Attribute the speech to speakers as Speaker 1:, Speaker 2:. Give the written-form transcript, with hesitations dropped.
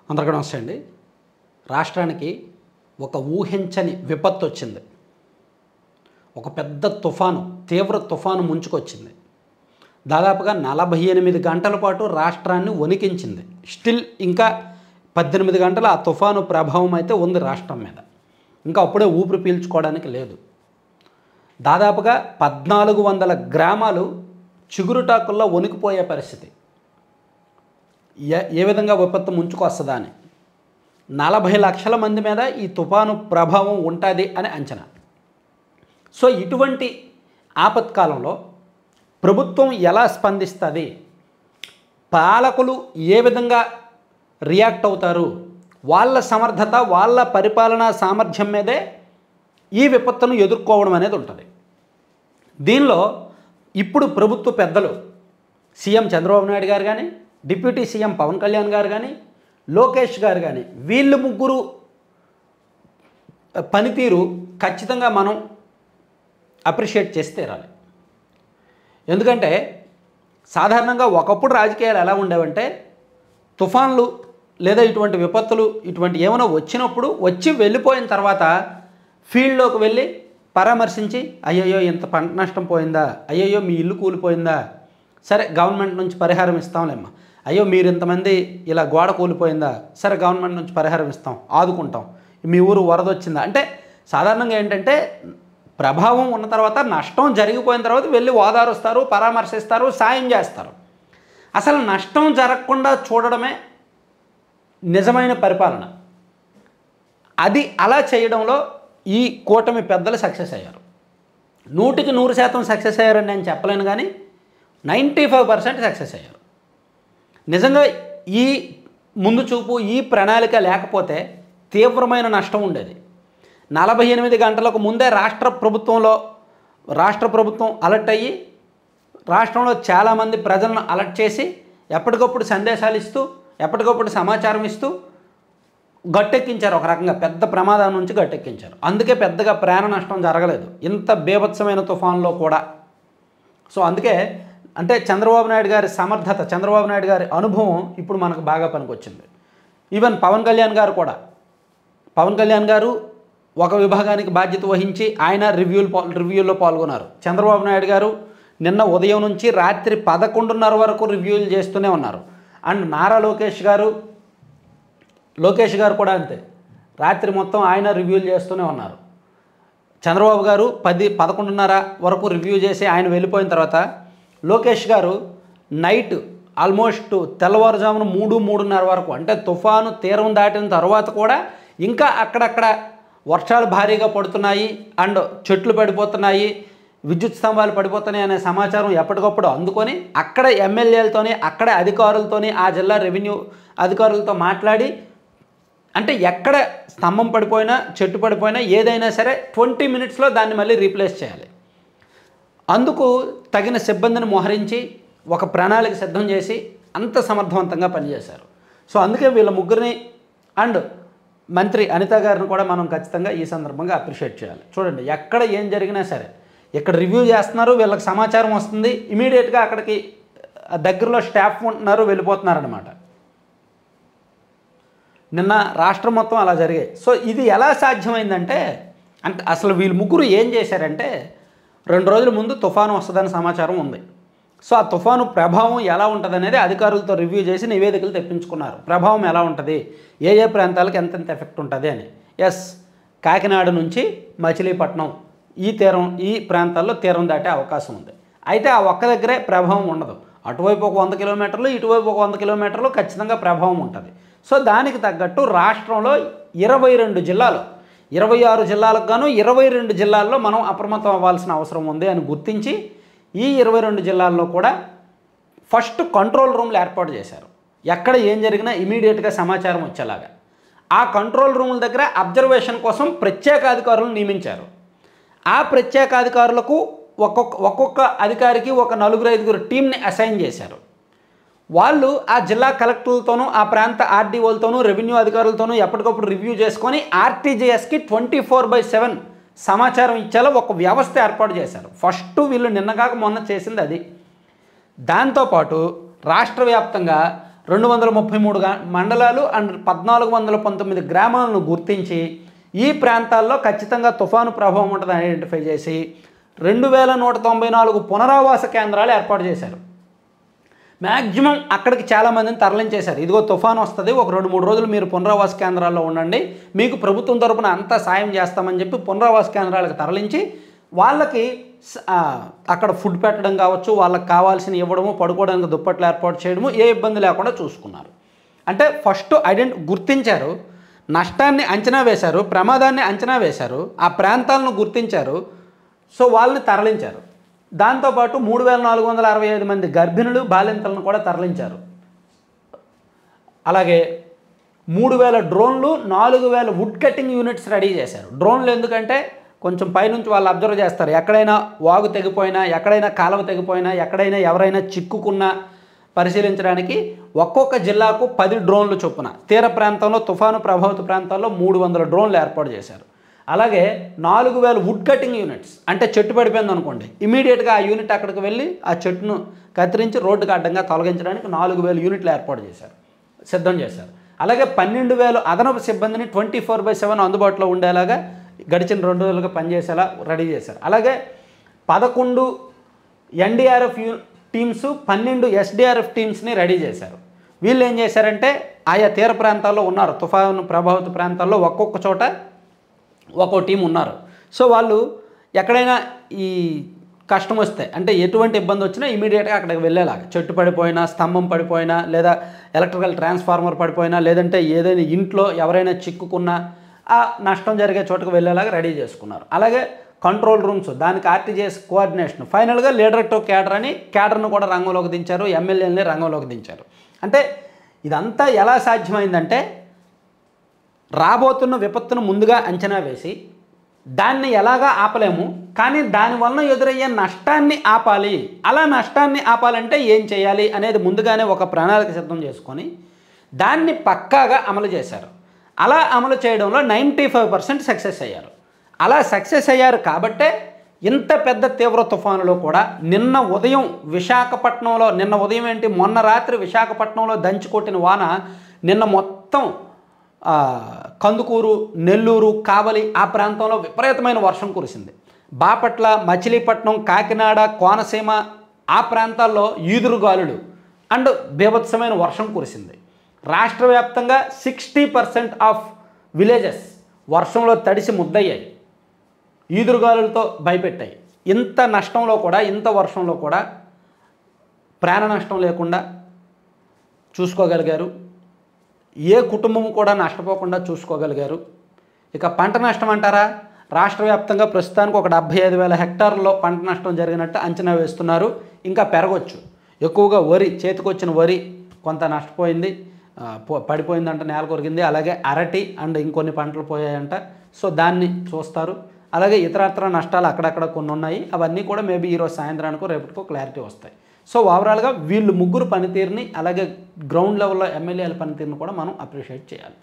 Speaker 1: అందరికీ నమస్తే అండి. రాష్ట్రానికి ఒక ఊహించని విపత్తు వచ్చింది. ఒక పెద్ద తుఫాను, తీవ్ర తుఫాను ముంచుకొచ్చింది. దాదాపుగా 48 గంటల పాటు రాష్ట్రాన్ని వణికించింది. స్టిల్ ఇంకా 18 గంటల ఆ తుఫాను ప్రభావం అయితే ఉంది రాష్ట్రం మీద. ఇంకా అప్పుడే ఊపిరి పీల్చుకోవడానికి లేదు. దాదాపుగా 1400 గ్రామాలు చిగురుటాకుల్లో వణికిపోయే పరిస్థితి. ఏ విధంగా విపత్తు ముంచుకొస్తుందా అని 40 లక్షల మంది మీద ఈ తుఫాను ప్రభావం ఉంటుంది అని అంచనా. సో ఇటువంటి ఆపత్కాలంలో ప్రభుత్వం ఎలా స్పందిస్తుంది, పాలకులు ఏ విధంగా రియాక్ట్ అవుతారు, వాళ్ళ సమర్థత, వాళ్ళ పరిపాలనా సామర్థ్యం మీదే ఈ విపత్తును ఎదుర్కోవడం అనేది ఉంటుంది. దీనిలో ఇప్పుడు ప్రభుత్వ పెద్దలు సీఎం చంద్రబాబు నాయుడు గారు కానీ, డిప్యూటీ సీఎం పవన్ కళ్యాణ్ గారు కానీ, లోకేష్ గారు కానీ, వీళ్ళు ముగ్గురు పనితీరు ఖచ్చితంగా మనం అప్రిషియేట్ చేసి తీరాలి. ఎందుకంటే సాధారణంగా ఒకప్పుడు రాజకీయాలు ఎలా ఉండేవంటే, తుఫాన్లు లేదా ఇటువంటి విపత్తులు ఇటువంటి ఏమైనా వచ్చినప్పుడు వచ్చి వెళ్ళిపోయిన తర్వాత ఫీల్డ్లోకి వెళ్ళి పరామర్శించి, అయ్యయ్యో ఇంత పంట నష్టం పోయిందా, అయ్యయ్యో మీ ఇల్లు కూలిపోయిందా, సరే గవర్నమెంట్ నుంచి పరిహారం ఇస్తాంలేమ్మా, అయ్యో మీరు ఇంతమంది ఇలా గోడ కూలిపోయిందా, సరే గవర్నమెంట్ నుంచి పరిహారం ఇస్తాం, ఆదుకుంటాం, మీ ఊరు వరద వచ్చిందా. అంటే సాధారణంగా ఏంటంటే ప్రభావం ఉన్న తర్వాత, నష్టం జరిగిపోయిన తర్వాత వెళ్ళి ఓదారుస్తారు, పరామర్శిస్తారు, సాయం చేస్తారు. అసలు నష్టం జరగకుండా చూడడమే నిజమైన పరిపాలన. అది అలా చేయడంలో ఈ కూటమి పెద్దలు సక్సెస్ అయ్యారు. 100కి 100% సక్సెస్ అయ్యారని నేను చెప్పలేను, కానీ 95% సక్సెస్ అయ్యారు. నిజంగా ఈ ముందు చూపు, ఈ ప్రణాళిక లేకపోతే తీవ్రమైన నష్టం ఉండేది. 48 గంటలకు ముందే రాష్ట్ర ప్రభుత్వం అలర్ట్ అయ్యి రాష్ట్రంలో చాలామంది ప్రజలను అలర్ట్ చేసి ఎప్పటికప్పుడు సందేశాలు ఇస్తూ, ఎప్పటికప్పుడు సమాచారం ఇస్తూ గట్టెక్కించారు. ఒక రకంగా పెద్ద ప్రమాదం నుంచి గట్టెక్కించారు. అందుకే పెద్దగా ప్రాణ నష్టం జరగలేదు ఇంత బీభత్సమైన తుఫాన్లో కూడా. సో అందుకే అంటే చంద్రబాబు నాయుడు గారి సమర్థత, చంద్రబాబు నాయుడు గారి అనుభవం ఇప్పుడు మనకు బాగా పనికొచ్చింది. ఈవెన్ పవన్ కళ్యాణ్ గారు కూడా, పవన్ కళ్యాణ్ గారు ఒక విభాగానికి బాధ్యత వహించి ఆయన రివ్యూల్లో పాల్గొన్నారు. చంద్రబాబు నాయుడు గారు నిన్న ఉదయం నుంచి రాత్రి 11:30 వరకు రివ్యూలు చేస్తూనే ఉన్నారు. అండ్ నారా లోకేష్ గారు కూడా అంతే, రాత్రి మొత్తం ఆయన రివ్యూలు చేస్తూనే ఉన్నారు. చంద్రబాబు గారు 11:30 వరకు రివ్యూ చేసి ఆయన వెళ్ళిపోయిన తర్వాత లోకేష్ గారు నైట్ ఆల్మోస్ట్ తెల్లవారుజామున 3-3:30 వరకు, అంటే తుఫాను తీరం దాటిన తర్వాత కూడా ఇంకా అక్కడక్కడ వర్షాలు భారీగా పడుతున్నాయి అండ్ చెట్లు పడిపోతున్నాయి, విద్యుత్ స్తంభాలు పడిపోతున్నాయి అనే సమాచారం ఎప్పటికప్పుడు అందుకొని అక్కడ ఎమ్మెల్యేలతోని, అక్కడ అధికారులతోని, ఆ జిల్లా రెవెన్యూ అధికారులతో మాట్లాడి, అంటే ఎక్కడ స్తంభం పడిపోయినా, చెట్టు పడిపోయినా ఏదైనా సరే 20 మినిట్స్లో దాన్ని మళ్ళీ రీప్లేస్ చేయాలి. అందుకు తగిన సిబ్బందిని మోహరించి ఒక ప్రణాళిక సిద్ధం చేసి అంత సమర్థవంతంగా పనిచేశారు. సో అందుకే వీళ్ళ ముగ్గురిని అండ్ మంత్రి అనిత గారిని కూడా మనం ఖచ్చితంగా ఈ సందర్భంగా అప్రిషియేట్ చేయాలి. చూడండి, ఎక్కడ ఏం జరిగినా సరే ఇక్కడ రివ్యూ చేస్తున్నారు, వీళ్ళకి సమాచారం వస్తుంది, ఇమీడియట్గా అక్కడికి దగ్గరలో స్టాఫ్ ఉంటున్నారు, వెళ్ళిపోతున్నారనమాట. నిన్న రాష్ట్రం మొత్తం అలా జరిగాయి. సో ఇది ఎలా సాధ్యమైందంటే, అంటే అసలు వీళ్ళు ముగ్గురు ఏం చేశారంటే, 2 రోజుల ముందు తుఫాను వస్తుందని సమాచారం ఉంది. సో ఆ తుఫాను ప్రభావం ఎలా ఉంటుంది అనేది అధికారులతో రివ్యూ చేసి నివేదికలు తెప్పించుకున్నారు. ప్రభావం ఎలా ఉంటుంది, ఏ ప్రాంతాలకు ఎంతెంత ఎఫెక్ట్ ఉంటుంది అని. కాకినాడ నుంచి మచిలీపట్నం ఈ ప్రాంతాల్లో తీరం దాటే అవకాశం ఉంది. అయితే ఆ ఒక్క దగ్గరే ప్రభావం ఉండదు. అటువైపు ఒక 100 కిలోమీటర్లు, ఇటువైపు ఒక 100 కిలోమీటర్లు ఖచ్చితంగా ప్రభావం ఉంటుంది. సో దానికి తగ్గట్టు రాష్ట్రంలో 22 జిల్లాలు, 26 జిల్లాలకు గాను 22 జిల్లాల్లో మనం అప్రమత్తం అవ్వాల్సిన అవసరం ఉంది అని గుర్తించి ఈ 22 జిల్లాల్లో కూడా ఫస్ట్ కంట్రోల్ రూమ్లు ఏర్పాటు చేశారు. ఎక్కడ ఏం జరిగినా ఇమీడియట్గా సమాచారం వచ్చేలాగా. ఆ కంట్రోల్ రూముల దగ్గర అబ్జర్వేషన్ కోసం ప్రత్యేక అధికారులను నియమించారు. ఆ ప్రత్యేక అధికారులకు ఒక్కొక్క అధికారికి ఒక 4-5 టీంని అసైన్ చేశారు. వాళ్ళు ఆ జిల్లా కలెక్టర్లతోనూ, ఆ ప్రాంత ఆర్డీఓలతోనూ, రెవెన్యూ అధికారులతోనూ ఎప్పటికప్పుడు రివ్యూ చేసుకొని ఆర్టీజీఎస్కి 24/7 సమాచారం ఇచ్చేలా ఒక వ్యవస్థ ఏర్పాటు చేశారు. ఫస్ట్ వీళ్ళు నిన్నగాక మొన్న చేసింది అది. దాంతోపాటు రాష్ట్ర వ్యాప్తంగా 233 మండలాలు అండ్ 1419 గ్రామాలను గుర్తించి ఈ ప్రాంతాల్లో ఖచ్చితంగా తుఫాను ప్రభావం ఉంటుందని ఐడెంటిఫై చేసి 2194 పునరావాస కేంద్రాలు ఏర్పాటు చేశారు. మ్యాక్సిమం అక్కడికి చాలామందిని తరలించేశారు. ఇదిగో తుఫాను వస్తుంది, ఒక 2-3 రోజులు మీరు పునరావాస కేంద్రాల్లో ఉండండి, మీకు ప్రభుత్వం తరపున అంతా సాయం చేస్తామని చెప్పి పునరావాస కేంద్రాలకు తరలించి వాళ్ళకి అక్కడ ఫుడ్ పెట్టడం కావచ్చు, వాళ్ళకి కావాల్సిన ఇవ్వడము, పడుకోవడానికి దుప్పట్లు ఏర్పాటు చేయడము, ఏ ఇబ్బంది లేకుండా చూసుకున్నారు. అంటే ఫస్ట్ గుర్తించారు, నష్టాన్ని అంచనా వేశారు, ప్రమాదాన్ని అంచనా వేశారు, ఆ ప్రాంతాలను గుర్తించారు, సో వాళ్ళని తరలించారు. దాంతోపాటు 3465 మంది గర్భిణులు బాలింతలను కూడా తరలించారు. అలాగే 3000 డ్రోన్లు, 4000 వుడ్ కటింగ్ యూనిట్స్ రెడీ చేశారు. డ్రోన్లు ఎందుకంటే కొంచెం పైనుంచి వాళ్ళు అబ్జర్వ్ చేస్తారు, ఎక్కడైనా వాగు తెగిపోయినా, ఎక్కడైనా కాలువ తెగిపోయినా, ఎక్కడైనా ఎవరైనా చిక్కుకున్నా పరిశీలించడానికి ఒక్కొక్క జిల్లాకు 10 డ్రోన్లు చొప్పున తీర ప్రాంతంలో తుఫాను ప్రభావిత ప్రాంతాల్లో 300 డ్రోన్లు ఏర్పాటు చేశారు. అలాగే 4000 వుడ్ కటింగ్ యూనిట్స్, అంటే చెట్టు పడిపోయింది అనుకోండి, ఇమీడియట్గా ఆ యూనిట్ అక్కడికి వెళ్ళి ఆ చెట్టును కత్తిరించి రోడ్డుకు అడ్డంగా తొలగించడానికి 4000 యూనిట్లు ఏర్పాటు చేశారు, సిద్ధం చేశారు. అలాగే 12,000 అదనపు సిబ్బందిని 24/7 అందుబాటులో ఉండేలాగా గడిచిన 2 రోజులుగా పనిచేసేలా రెడీ చేశారు. అలాగే 11 ఎన్డీఆర్ఎఫ్ టీమ్స్, 12 ఎస్డీఆర్ఎఫ్ టీమ్స్ని రెడీ చేశారు. వీళ్ళు ఏం చేశారంటే ఆయా తీర ప్రాంతాల్లో ఉన్నారు, తుఫాను ప్రభావిత ప్రాంతాల్లో ఒక్కొక్క చోట ఒక్కో టీం ఉన్నారు. సో వాళ్ళు ఎక్కడైనా ఈ కష్టం వస్తే, అంటే ఎటువంటి ఇబ్బంది వచ్చినా ఇమీడియట్గా అక్కడికి వెళ్ళేలాగా, చెట్టు పడిపోయినా, స్తంభం పడిపోయినా, లేదా ఎలక్ట్రికల్ ట్రాన్స్ఫార్మర్ పడిపోయినా, లేదంటే ఏదైనా ఇంట్లో ఎవరైనా చిక్కుకున్నా ఆ నష్టం జరిగే చోటుకు వెళ్ళేలాగా రెడీ చేసుకున్నారు. అలాగే కంట్రోల్ రూమ్స్, దానికి ఆర్టీజీఎస్ కోఆర్డినేషన్, ఫైనల్గా లీడర్ టు క్యాడర్ అని క్యాడర్ను కూడా రంగంలోకి దించారు, ఎమ్మెల్యేలని రంగంలోకి దించారు. అంటే ఇదంతా ఎలా సాధ్యమైందంటే రాబోతున్న విపత్తును ముందుగా అంచనా వేసి దాన్ని ఎలాగా ఆపలేము, కానీ దానివల్ల ఎదురయ్యే నష్టాన్ని ఆపాలి. అలా నష్టాన్ని ఆపాలంటే ఏం చేయాలి అనేది ముందుగానే ఒక ప్రణాళిక సిద్ధం చేసుకొని దాన్ని పక్కాగా అమలు చేశారు. అలా అమలు చేయడంలో 95% సక్సెస్ అయ్యారు. అలా సక్సెస్ అయ్యారు కాబట్టే ఇంత పెద్ద తీవ్ర తుఫానులో కూడా నిన్న ఉదయం విశాఖపట్నంలో, మొన్న రాత్రి విశాఖపట్నంలో దంచికొట్టిన వాన నిన్న మొత్తం కందుకూరు, నెల్లూరు, కావలి ఆ ప్రాంతంలో విపరీతమైన వర్షం కురిసింది. బాపట్ల, మచిలీపట్నం, కాకినాడ, కోనసీమ ఆ ప్రాంతాల్లో ఈదురుగాలులు అండ్ బీభత్సమైన వర్షం కురిసింది. రాష్ట్ర వ్యాప్తంగా 60% ఆఫ్ విలేజెస్ వర్షంలో తడిసి ముద్దయ్యాయి, ఈదురుగాలులతో భయపెట్టాయి. ఇంత నష్టంలో కూడా, ఇంత వర్షంలో కూడా ప్రాణ నష్టం లేకుండా చూసుకోగలిగారు. ఏ కుటుంబం కూడా నష్టపోకుండా చూసుకోగలిగారు. ఇక పంట నష్టం అంటారా, రాష్ట్ర వ్యాప్తంగా ప్రస్తుతానికి ఒక 75,000 హెక్టార్లలో పంట నష్టం జరిగినట్టు అంచనా వేస్తున్నారు. ఇంకా పెరగొచ్చు. ఎక్కువగా వరి, చేతికొచ్చిన వరి కొంత నష్టపోయింది, పడిపోయిందంట, నేల కొరిగింది. అలాగే అరటి అండ్ ఇంకొన్ని పంటలు పోయాయంట. సో దాన్ని చూస్తారు. అలాగే ఇతరత్ర నష్టాలు అక్కడక్కడ కొన్ని ఉన్నాయి. అవన్నీ కూడా మేబీ ఈరోజు సాయంత్రానికో రేపటికో క్లారిటీ వస్తాయి. సో ఓవరాల్గా వీళ్ళు ముగ్గురు పనితీరుని, అలాగే గ్రౌండ్ లెవెల్లో ఎమ్మెల్యేల పనితీరుని కూడా మనం అప్రిషియేట్ చేయాలి.